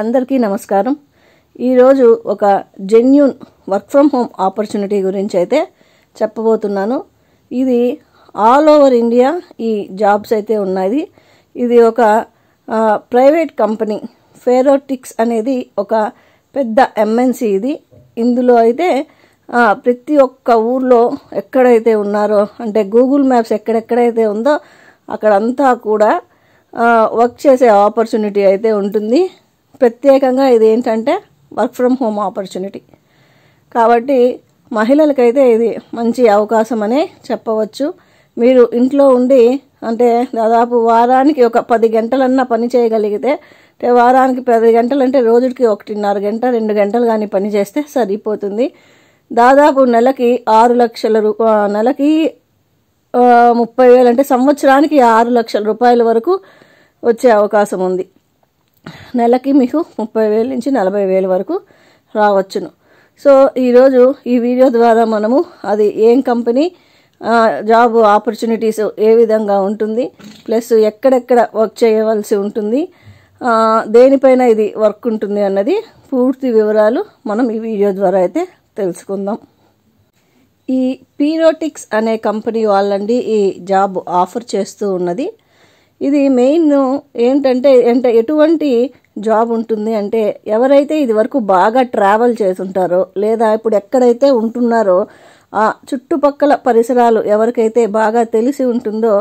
అందరికీ నమస్కారం. ఈరోజు ఒక genuine work from home opportunity గురించి అయితే చెప్పబోతున్నాను. ఇది ఆల్ ఓవర్ ఇండియా ఈ జాబ్స్ అయితే ఉన్నాయి. ఇది ఒక ప్రైవేట్ కంపెనీ, ఫెరోటిక్స్ అనేది ఒక పెద్ద ఎంఎన్సి. ఇందులో అయితే ప్రతి ఒక్క ఊర్లో ఎక్కడైతే ఉన్నారో, అంటే గూగుల్ మ్యాప్స్ ఎక్కడెక్కడైతే ఉందో అక్కడంతా కూడా వర్క్ చేసే ఆపర్చునిటీ అయితే ఉంటుంది. ప్రత్యేకంగా ఇది ఏంటంటే వర్క్ ఫ్రమ్ హోమ్ ఆపర్చునిటీ కాబట్టి మహిళలకైతే ఇది మంచి అవకాశం అనే చెప్పవచ్చు. మీరు ఇంట్లో ఉండి అంటే దాదాపు వారానికి ఒక 10 గంటలన్నా పని చేయగలిగితే, వారానికి 10 గంటలు అంటే రోజుకి 1.5 గంట 2 గంటలు కానీ పని చేస్తే సరిపోతుంది. దాదాపు నెలకి 6 లక్షల నెలకి 30,000 అంటే సంవత్సరానికి 6 లక్షల రూపాయల వరకు వచ్చే అవకాశం ఉంది. నెలకి మీకు 30,000 నుంచి 40,000 వరకు రావచ్చును. సో ఈరోజు ఈ వీడియో ద్వారా మనము అది ఏం కంపెనీ, జాబ్ ఆపర్చునిటీస్ ఏ విధంగా ఉంటుంది, ప్లస్ ఎక్కడెక్కడ వర్క్ చేయవలసి ఉంటుంది, దేనిపైన ఇది వర్క్ ఉంటుంది అన్నది పూర్తి వివరాలు మనం ఈ వీడియో ద్వారా అయితే తెలుసుకుందాం. ఈ ఫెరోటిక్స్ అనే కంపెనీ వాళ్ళండి ఈ జాబ్ ఆఫర్ చేస్తూ ఉన్నది. ఇది మెయిన్ ఏంటంటే ఎటువంటి జాబ్ ఉంటుంది అంటే, ఎవరైతే ఇది వరకు బాగా ట్రావెల్ చేస్తుంటారో లేదా ఇప్పుడు ఎక్కడైతే ఉంటున్నారో ఆ చుట్టుపక్కల పరిసరాలు ఎవరికైతే బాగా తెలిసి ఉంటుందో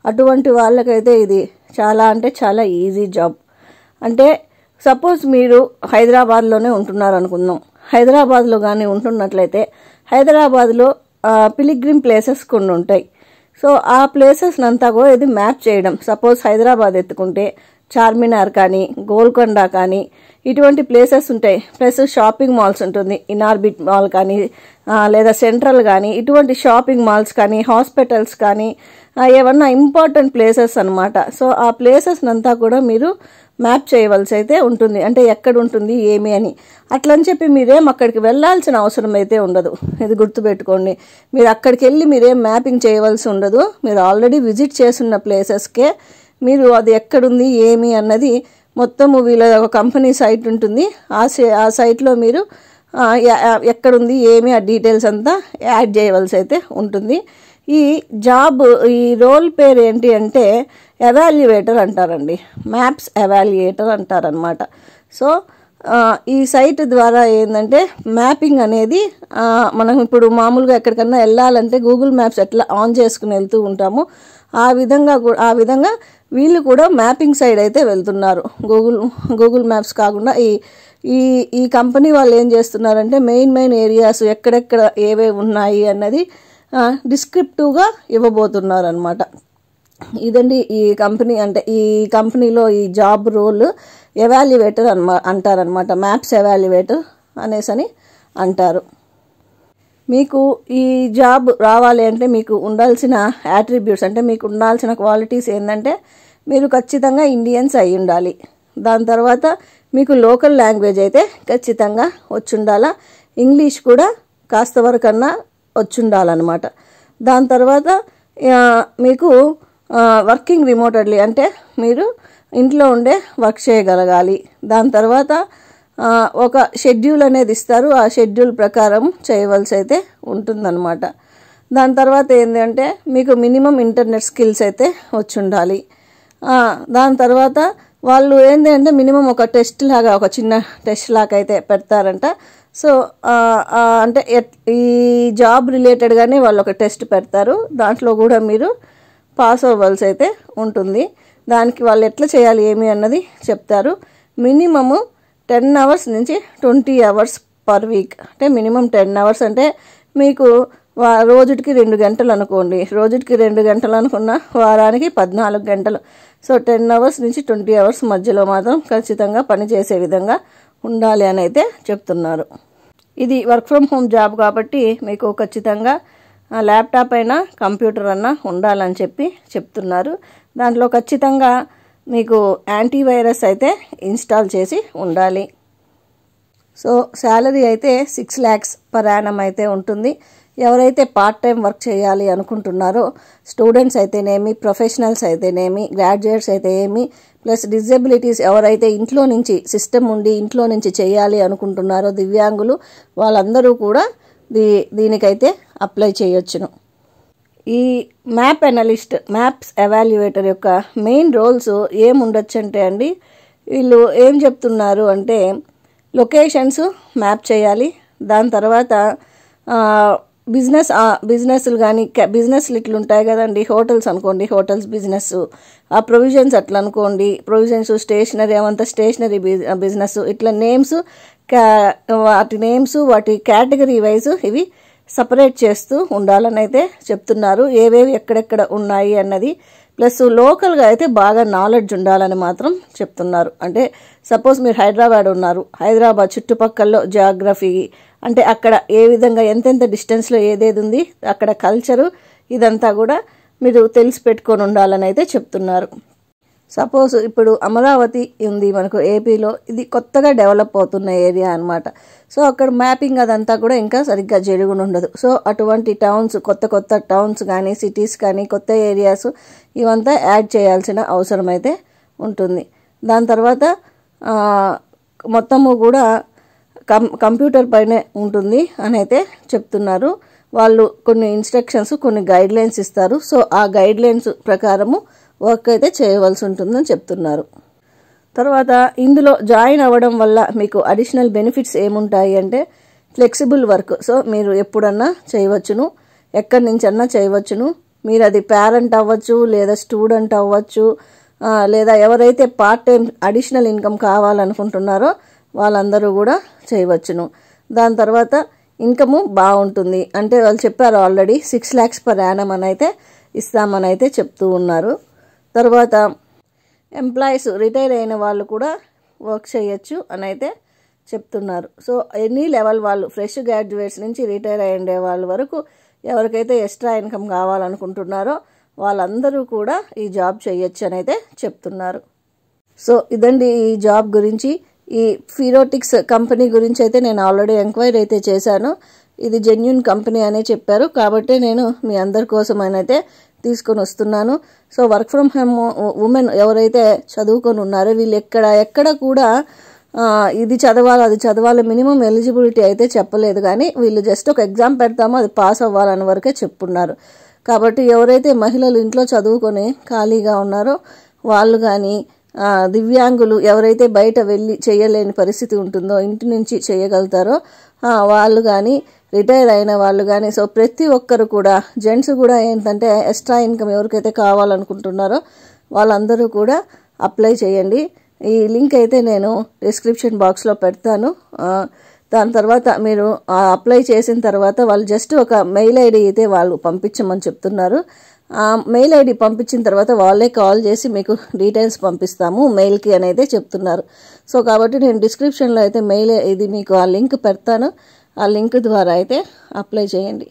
అటువంటి వాళ్ళకైతే ఇది చాలా అంటే చాలా ఈజీ జాబ్. అంటే సపోజ్ మీరు హైదరాబాద్లోనే ఉంటున్నారు అనుకుందాం. హైదరాబాద్లో కానీ ఉంటున్నట్లయితే హైదరాబాద్లో పిలిగ్రిమ్ ప్లేసెస్ కొన్ని ఉంటాయి. సో ఆ ప్లేసెస్ అంతా కూడా ఇది మ్యాప్ చేయడం. సపోజ్ హైదరాబాద్ ఎత్తుకుంటే చార్మినార్ కానీ, గోల్కొండ కానీ ఇటువంటి ప్లేసెస్ ఉంటాయి. ప్లస్ షాపింగ్ మాల్స్ ఉంటుంది, ఇనార్బిట్ మాల్ కానీ లేదా సెంట్రల్ కానీ, ఇటువంటి షాపింగ్ మాల్స్ కానీ, హాస్పిటల్స్ కానీ, ఏమన్నా ఇంపార్టెంట్ ప్లేసెస్ అన్నమాట. సో ఆ ప్లేసెస్ అంతా కూడా మీరు మ్యాప్ చేయవలసి అయితే ఉంటుంది. అంటే ఎక్కడ ఉంటుంది ఏమి అని అట్లని చెప్పి మీరేం అక్కడికి వెళ్ళాల్సిన అవసరం అయితే ఉండదు. ఇది గుర్తుపెట్టుకోండి. మీరు అక్కడికి వెళ్ళి మీరేం మ్యాపింగ్ చేయవలసి ఉండదు. మీరు ఆల్రెడీ విజిట్ చేస్తున్న ప్లేసెస్కే మీరు అది ఎక్కడుంది ఏమి అన్నది మొత్తము వీళ్ళ ఒక కంపెనీ సైట్ ఉంటుంది. ఆ సైట్లో మీరు ఎక్కడుంది ఏమి ఆ డీటెయిల్స్ అంతా యాడ్ చేయవలసి అయితే ఉంటుంది. ఈ జాబ్ ఈ రోల్ పేరు ఏంటి అంటే ఎవాల్యుయేటర్ అంటారండి. మ్యాప్స్ ఎవాల్యుయేటర్ అంటారనమాట. సో ఈ సైట్ ద్వారా ఏంటంటే మ్యాపింగ్ అనేది మనం ఇప్పుడు మామూలుగా ఎక్కడికన్నా వెళ్ళాలంటే గూగుల్ మ్యాప్స్ ఎట్లా ఆన్ చేసుకుని వెళ్తూ ఉంటాము, ఆ విధంగా వీళ్ళు కూడా మ్యాపింగ్ సైడ్ అయితే వెళ్తున్నారు. గూగుల్ మ్యాప్స్ కాకుండా ఈ కంపెనీ వాళ్ళు ఏం చేస్తున్నారంటే మెయిన్ ఏరియాస్ ఎక్కడెక్కడ ఏవే ఉన్నాయి అన్నది డిస్క్రిప్టివ్గా ఇవ్వబోతున్నారు అనమాట. ఇదండి ఈ కంపెనీ. అంటే ఈ కంపెనీలో ఈ జాబ్ రోల్ ఎవాల్యుయేటర్ అంటారనమాట. మ్యాప్స్ ఎవాల్యుయేటర్ అనేసని అంటారు. మీకు ఈ జాబ్ రావాలి అంటే మీకు ఉండాల్సిన యాట్రిబ్యూట్స్, అంటే మీకు ఉండాల్సిన క్వాలిటీస్ ఏంటంటే మీరు ఖచ్చితంగా ఇండియన్స్ అయి ఉండాలి. దాని తర్వాత మీకు లోకల్ లాంగ్వేజ్ అయితే ఖచ్చితంగా వచ్చి ఉండాలా. ఇంగ్లీష్ కూడా కాస్త వరకన్నా వచ్చి ఉండాలన్నమాట. దాని తర్వాత మీకు వర్కింగ్ రిమోటెడ్లీ, అంటే మీరు ఇంట్లో ఉండే వర్క్ చేయగలగాలి. దాని తర్వాత ఒక షెడ్యూల్ అనేది ఇస్తారు. ఆ షెడ్యూల్ ప్రకారం చేయవలసి అయితే ఉంటుందన్నమాట. దాని తర్వాత ఏంటంటే మీకు మినిమం ఇంటర్నెట్ స్కిల్స్ అయితే వచ్చి ఉండాలి. దాని తర్వాత వాళ్ళు ఏంటంటే మినిమం ఒక టెస్ట్ లాగా, ఒక చిన్న టెస్ట్ లాగా అయితే పెడతారంట. సో అంటే ఈ జాబ్ రిలేటెడ్గానే వాళ్ళు ఒక టెస్ట్ పెడతారు. దాంట్లో కూడా మీరు పాస్ అవ్వాల్సి అయితే ఉంటుంది. దానికి వాళ్ళు ఎట్లా చేయాలి ఏమి అన్నది చెప్తారు. మినిమము 10 అవర్స్ నుంచి 20 అవర్స్ పర్ వీక్. అంటే మినిమం 10 అవర్స్ అంటే మీకు రోజుకి 2 గంటలు అనుకోండి. రోజుకి 2 గంటలు అనుకున్న వారానికి 14 గంటలు. సో 10 అవర్స్ నుంచి 20 అవర్స్ మధ్యలో మాత్రం ఖచ్చితంగా పనిచేసే విధంగా ఉండాలి అని అయితే చెప్తున్నారు. ఇది వర్క్ ఫ్రమ్ హోమ్ జాబ్ కాబట్టి మీకు ఖచ్చితంగా ల్యాప్టాప్ అయినా కంప్యూటర్ అన్నా ఉండాలని చెప్తున్నారు. దాంట్లో ఖచ్చితంగా మీకు యాంటీవైరస్ అయితే ఇన్స్టాల్ చేసి ఉండాలి. సో శాలరీ అయితే 6 lakhs per annum అయితే ఉంటుంది. ఎవరైతే పార్ట్ టైం వర్క్ చేయాలి అనుకుంటున్నారో స్టూడెంట్స్ అయితేనేమి, ప్రొఫెషనల్స్ అయితేనేమి, గ్రాడ్యుయేట్స్ అయితే ఏమి, ప్లస్ డిజబిలిటీస్ ఎవరైతే ఇంట్లో నుంచి సిస్టమ్ ఉండి ఇంట్లో నుంచి చేయాలి అనుకుంటున్నారో దివ్యాంగులు వాళ్ళందరూ కూడా దీనికైతే అప్లై చేయొచ్చును. ఈ మ్యాప్ అనలిస్ట్, మ్యాప్స్ ఎవాల్యుయేటర్ యొక్క మెయిన్ రోల్స్ ఏముండొచ్చు అంటే అండి, వీళ్ళు ఏం చెప్తున్నారు అంటే లొకేషన్స్ మ్యాప్ చేయాలి. దాని తర్వాత బిజినెస్లు కానీ బిజినెస్లు ఇట్లా ఉంటాయి కదండి, హోటల్స్ అనుకోండి, హోటల్స్ బిజినెస్, ఆ ప్రొవిజన్స్ అట్లా అనుకోండి, ప్రొవిజన్స్, స్టేషనరీ అవంతా స్టేషనరీ బిజినెస్, ఇట్లా నేమ్స్, వాటి నేమ్స్ వాటి కేటగిరీ వైజ్ ఇవి సపరేట్ చేస్తూ ఉండాలని అయితే చెప్తున్నారు. ఏవేవి ఎక్కడెక్కడ ఉన్నాయి అన్నది, ప్లస్ లోకల్గా అయితే బాగా నాలెడ్జ్ ఉండాలని మాత్రం చెప్తున్నారు. అంటే సపోజ్ మీరు హైదరాబాద్ ఉన్నారు, హైదరాబాద్ చుట్టుపక్కల జాగ్రఫీ అంటే అక్కడ ఏ విధంగా ఎంతెంత డిస్టెన్స్లో ఏదేది ఉంది, అక్కడ కల్చరు, ఇదంతా కూడా మీరు తెలిసి పెట్టుకొని ఉండాలని అయితే చెప్తున్నారు. సపోజ్ ఇప్పుడు అమరావతి ఉంది మనకు ఏపీలో, ఇది కొత్తగా డెవలప్ అవుతున్న ఏరియా అనమాట. సో అక్కడ మ్యాపింగ్ అదంతా కూడా ఇంకా సరిగ్గా జరుగుని ఉండదు. సో అటువంటి టౌన్స్, కొత్త టౌన్స్ కానీ సిటీస్ కానీ కొత్త ఏరియాస్ ఇవంతా యాడ్ చేయాల్సిన అవసరం అయితే ఉంటుంది. దాని తర్వాత మొత్తము కూడా కంప్యూటర్ పైనే ఉంటుంది అని అయితే చెప్తున్నారు. వాళ్ళు కొన్ని ఇన్స్ట్రక్షన్స్, కొన్ని గైడ్లైన్స్ ఇస్తారు. సో ఆ గైడ్లైన్స్ ప్రకారము వర్క్ అయితే చేయవలసి ఉంటుందని చెప్తున్నారు. తర్వాత ఇందులో జాయిన్ అవ్వడం వల్ల మీకు అడిషనల్ బెనిఫిట్స్ ఏముంటాయి అంటే ఫ్లెక్సిబుల్ వర్క్. సో మీరు ఎప్పుడన్నా చేయవచ్చును, ఎక్కడి నుంచన్నా చేయవచ్చును. మీరు అది పేరెంట్ అవ్వచ్చు, లేదా స్టూడెంట్ అవ్వచ్చు, లేదా ఎవరైతే పార్ట్ టైం అడిషనల్ ఇన్కమ్ కావాలనుకుంటున్నారో వాళ్ళందరూ కూడా చేయవచ్చును. దాని తర్వాత ఇన్కము బాగుంటుంది. అంటే వాళ్ళు చెప్పారు ఆల్రెడీ 6 lakhs per annum అని అయితే ఇస్తామని అయితే చెప్తూ ఉన్నారు. తర్వాత ఎంప్లాయీస్, రిటైర్ అయిన వాళ్ళు కూడా వర్క్ చేయొచ్చు అని అయితే చెప్తున్నారు. సో ఎనీ లెవెల్ వాళ్ళు, ఫ్రెష్ గ్రాడ్యుయేట్స్ నుంచి రిటైర్ అయ్యే వాళ్ళ వరకు ఎవరికైతే ఎక్స్ట్రా ఇన్కమ్ కావాలనుకుంటున్నారో వాళ్ళందరూ కూడా ఈ జాబ్ చేయొచ్చు అని అయితే చెప్తున్నారు. సో ఇదండి ఈ జాబ్ గురించి. ఈ ఫీరోటిక్స్ కంపెనీ గురించి అయితే నేను ఆల్రెడీ ఎంక్వైరీ అయితే చేశాను. ఇది జెన్యూన్ కంపెనీ అనే చెప్పారు, కాబట్టి నేను మీ అందరి కోసం అయితే తీసుకొని వస్తున్నాను. So work from home women ఎవరైతే చదువుకొని ఉన్నారో వీళ్ళు ఎక్కడ కూడా ఇది చదవాలి అది చదవాలి మినిమం ఎలిజిబిలిటీ అయితే చెప్పలేదు, కానీ వీళ్ళు జస్ట్ ఒక ఎగ్జామ్ పెడతామో అది పాస్ అవ్వాలని వరకే చెప్పున్నారు. కాబట్టి ఎవరైతే మహిళలు ఇంట్లో చదువుకొని ఖాళీగా ఉన్నారో వాళ్ళు కానీ, దివ్యాంగులు ఎవరైతే బయట వెళ్ళి చేయలేని పరిస్థితి ఉంటుందో ఇంటి నుంచి చేయగలుగుతారో వాళ్ళు కానీ, రిటైర్ అయిన వాళ్ళు కానీ, సో ప్రతి ఒక్కరు కూడా, జెంట్స్ కూడా ఏంటంటే ఎక్స్ట్రా ఇన్కమ్ ఎవరికైతే కావాలనుకుంటున్నారో వాళ్ళందరూ కూడా అప్లై చేయండి. ఈ లింక్ అయితే నేను డిస్క్రిప్షన్ బాక్స్లో పెడతాను. దాని తర్వాత మీరు అప్లై చేసిన తర్వాత వాళ్ళు జస్ట్ ఒక మెయిల్ ఐడి అయితే వాళ్ళు పంపించమని చెప్తున్నారు. మెయిల్ ఐడి పంపించిన తర్వాత వాళ్ళే కాల్ చేసి మీకు డీటెయిల్స్ పంపిస్తాము మెయిల్కి అని అయితే చెప్తున్నారు. సో కాబట్టి నేను డిస్క్రిప్షన్లో అయితే మెయిల్ ఇది మీకు ఆ లింక్ పెడతాను. ఆ లింక్ ద్వారా అయితే అప్లై చేయండి.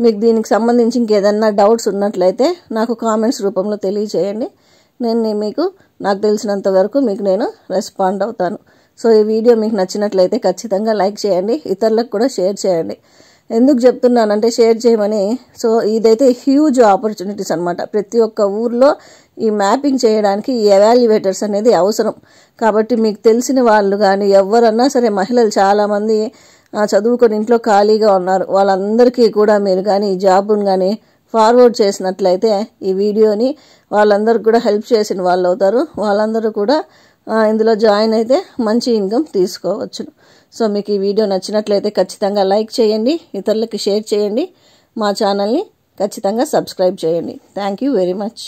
మీకు దీనికి సంబంధించి ఇంకేదన్నా డౌట్స్ ఉన్నట్లయితే నాకు కామెంట్స్ రూపంలో తెలియజేయండి. నేను మీకు నాకు తెలిసినంత వరకు మీకు నేను రెస్పాండ్ అవుతాను. సో ఈ వీడియో మీకు నచ్చినట్లయితే ఖచ్చితంగా లైక్ చేయండి, ఇతరులకు కూడా షేర్ చేయండి. ఎందుకు చెప్తున్నానంటే షేర్ చేయమని. సో ఇదైతే హ్యూజ్ ఆపర్చునిటీస్ అనమాట. ప్రతి ఒక్క ఊర్లో ఈ మ్యాపింగ్ చేయడానికి ఈ ఎవాల్యుయేటర్స్ అనేది అవసరం. కాబట్టి మీకు తెలిసిన వాళ్ళు కానీ ఎవరన్నా సరే, మహిళలు చాలామంది చదువుకొని ఇంట్లో ఖాళీగా ఉన్నారు, వాళ్ళందరికీ కూడా మీరు కానీ ఈ జాబ్ను కానీ ఫార్వర్డ్ చేసినట్లయితే ఈ వీడియోని వాళ్ళందరికీ కూడా హెల్ప్ చేసిన వాళ్ళు అవుతారు. వాళ్ళందరూ కూడా ఇందులో జాయిన్ అయితే మంచి ఇన్కమ్ తీసుకోవచ్చు. సో మీకు ఈ వీడియో నచ్చినట్లయితే ఖచ్చితంగా లైక్ చేయండి, ఇతరులకి షేర్ చేయండి, మా ఛానల్ని ఖచ్చితంగా సబ్స్క్రైబ్ చేయండి. Thank you very much.